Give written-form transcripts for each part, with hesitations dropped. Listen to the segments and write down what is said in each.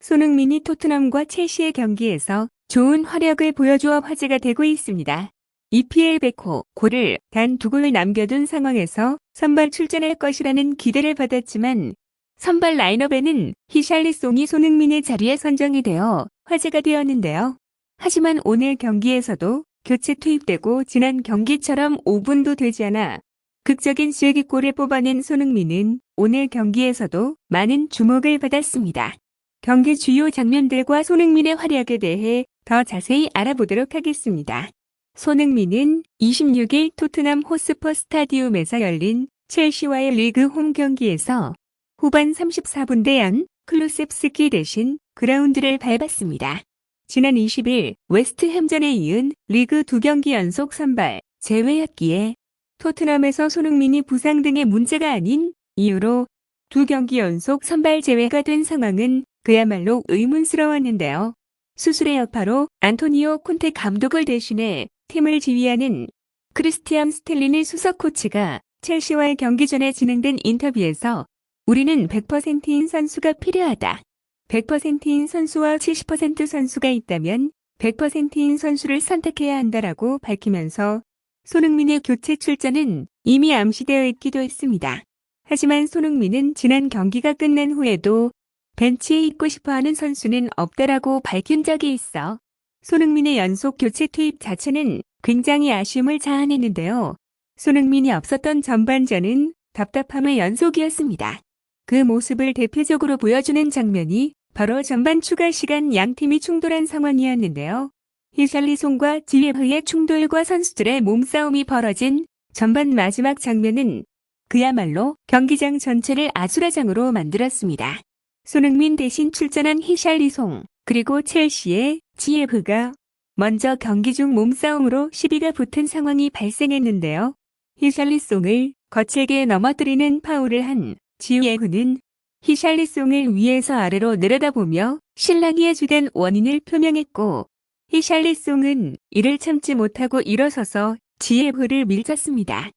손흥민이 토트넘과 첼시의 경기에서 좋은 활약을 보여주어 화제가 되고 있습니다. EPL 100호 골을 단 2골 남겨둔 상황에서 선발 출전할 것이라는 기대를 받았지만 선발 라인업에는 히샬리송이 손흥민의 자리에 선정이 되어 화제가 되었는데요. 하지만 오늘 경기에서도 교체 투입되고 지난 경기처럼 5분도 되지 않아 극적인 쐐기골을 뽑아낸 손흥민은 오늘 경기에서도 많은 주목을 받았습니다. 경기 주요 장면들과 손흥민의 활약에 대해 더 자세히 알아보도록 하겠습니다. 손흥민은 26일 토트넘 호스퍼 스타디움에서 열린 첼시와의 리그 홈 경기에서 후반 34분 대안 클루셉스키 대신 그라운드를 밟았습니다. 지난 20일 웨스트햄전에 이은 리그 2경기 연속 선발 제외였기에 토트넘에서 손흥민이 부상 등의 문제가 아닌 이유로 2경기 연속 선발 제외가 된 상황은 그야말로 의문스러웠는데요. 수술의 여파로 안토니오 콘테 감독을 대신해 팀을 지휘하는 크리스티안 스텔리니 수석 코치가 첼시와의 경기 전에 진행된 인터뷰에서 우리는 100%인 선수가 필요하다. 100%인 선수와 70% 선수가 있다면 100%인 선수를 선택해야 한다라고 밝히면서 손흥민의 교체 출전은 이미 암시되어 있기도 했습니다. 하지만 손흥민은 지난 경기가 끝난 후에도 벤치에 있고 싶어하는 선수는 없다라고 밝힌 적이 있어 손흥민의 연속 교체 투입 자체는 굉장히 아쉬움을 자아내는데요. 손흥민이 없었던 전반전은 답답함의 연속이었습니다. 그 모습을 대표적으로 보여주는 장면이 바로 전반 추가 시간 양팀이 충돌한 상황이었는데요. 히샬리송과 지예흐의 충돌과 선수들의 몸싸움이 벌어진 전반 마지막 장면은 그야말로 경기장 전체를 아수라장으로 만들었습니다. 손흥민 대신 출전한 히샬리송 그리고 첼시의 지예흐가 먼저 경기 중 몸싸움으로 시비가 붙은 상황이 발생했는데요. 히샬리송을 거칠게 넘어뜨리는 파울을 한 지예흐는 히샬리송을 위에서 아래로 내려다보며 실랑이에 주된 원인을 표명했고 히샬리송은 이를 참지 못하고 일어서서 지예흐를 밀쳤습니다.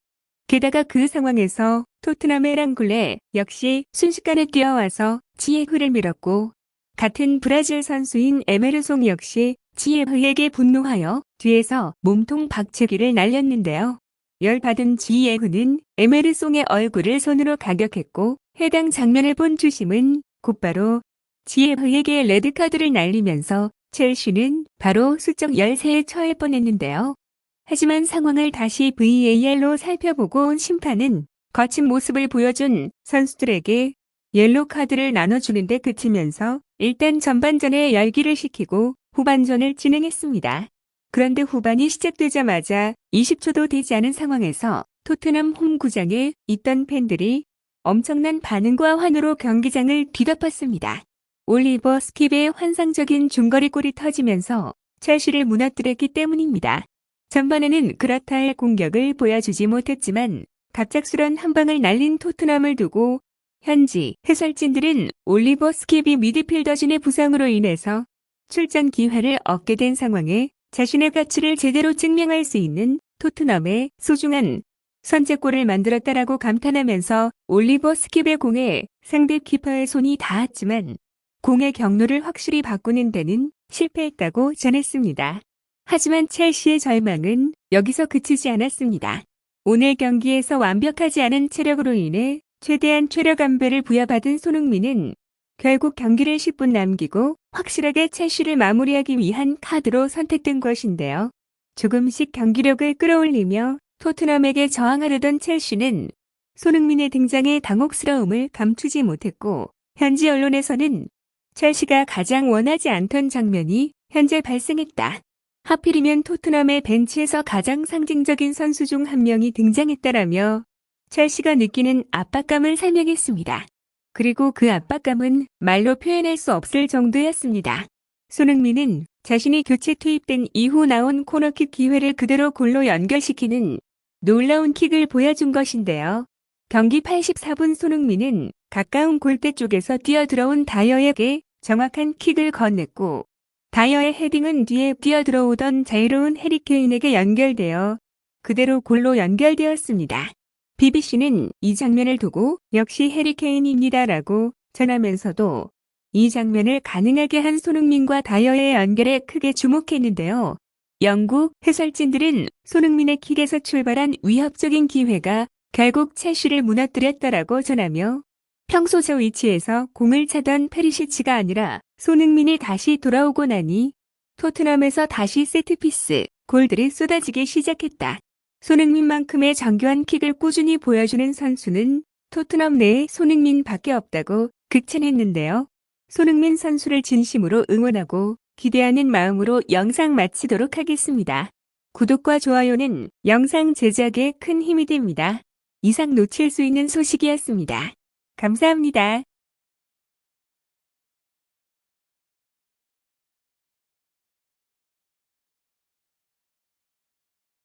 게다가 그 상황에서 토트넘의 랑굴레 역시 순식간에 뛰어와서 지예흐를 밀었고 같은 브라질 선수인 에메르송 역시 지예흐에게 분노하여 뒤에서 몸통 박치기를 날렸는데요. 열받은 지예흐는 에메르송의 얼굴을 손으로 가격했고 해당 장면을 본 주심은 곧바로 지예흐에게 레드카드를 날리면서 첼시는 바로 수적 13에 처할 뻔했는데요. 하지만 상황을 다시 VAR로 살펴보고 온 심판은 거친 모습을 보여준 선수들에게 옐로 카드를 나눠주는데 그치면서 일단 전반전에 열기를 식히고 후반전을 진행했습니다. 그런데 후반이 시작되자마자 20초도 되지 않은 상황에서 토트넘 홈구장에 있던 팬들이 엄청난 반응과 환호로 경기장을 뒤덮었습니다. 올리버 스킵의 환상적인 중거리 골이 터지면서 첼시를 무너뜨렸기 때문입니다. 전반에는 그렇다 할 공격을 보여주지 못했지만 갑작스런 한 방을 날린 토트넘을 두고 현지 해설진들은 올리버 스킵이 미드필더진의 부상으로 인해서 출전 기회를 얻게 된 상황에 자신의 가치를 제대로 증명할 수 있는 토트넘의 소중한 선제골을 만들었다라고 감탄하면서 올리버 스킵의 공에 상대 키퍼의 손이 닿았지만 공의 경로를 확실히 바꾸는 데는 실패했다고 전했습니다. 하지만 첼시의 절망은 여기서 그치지 않았습니다. 오늘 경기에서 완벽하지 않은 체력으로 인해 최대한 체력 안배를 부여받은 손흥민은 결국 경기를 10분 남기고 확실하게 첼시를 마무리하기 위한 카드로 선택된 것인데요. 조금씩 경기력을 끌어올리며 토트넘에게 저항하려던 첼시는 손흥민의 등장에 당혹스러움을 감추지 못했고 현지 언론에서는 첼시가 가장 원하지 않던 장면이 현재 발생했다. 하필이면 토트넘의 벤치에서 가장 상징적인 선수 중 한 명이 등장했다라며 첼시가 느끼는 압박감을 설명했습니다. 그리고 그 압박감은 말로 표현할 수 없을 정도였습니다. 손흥민은 자신이 교체 투입된 이후 나온 코너킥 기회를 그대로 골로 연결시키는 놀라운 킥을 보여준 것인데요. 경기 84분 손흥민은 가까운 골대 쪽에서 뛰어들어온 다이어에게 정확한 킥을 건넸고 다이어의 헤딩은 뒤에 뛰어들어오던 자유로운 해리케인에게 연결되어 그대로 골로 연결되었습니다. BBC는 이 장면을 두고 역시 해리케인입니다라고 전하면서도 이 장면을 가능하게 한 손흥민과 다이어의 연결에 크게 주목했는데요. 영국 해설진들은 손흥민의 킥에서 출발한 위협적인 기회가 결국 첼시를 무너뜨렸다라고 전하며 평소 저 위치에서 공을 차던 페리시치가 아니라 손흥민이 다시 돌아오고 나니 토트넘에서 다시 세트피스, 골들이 쏟아지기 시작했다. 손흥민만큼의 정교한 킥을 꾸준히 보여주는 선수는 토트넘 내에 손흥민밖에 없다고 극찬했는데요. 손흥민 선수를 진심으로 응원하고 기대하는 마음으로 영상 마치도록 하겠습니다. 구독과 좋아요는 영상 제작에 큰 힘이 됩니다. 이상 놓칠 수 있는 소식이었습니다. 감사합니다.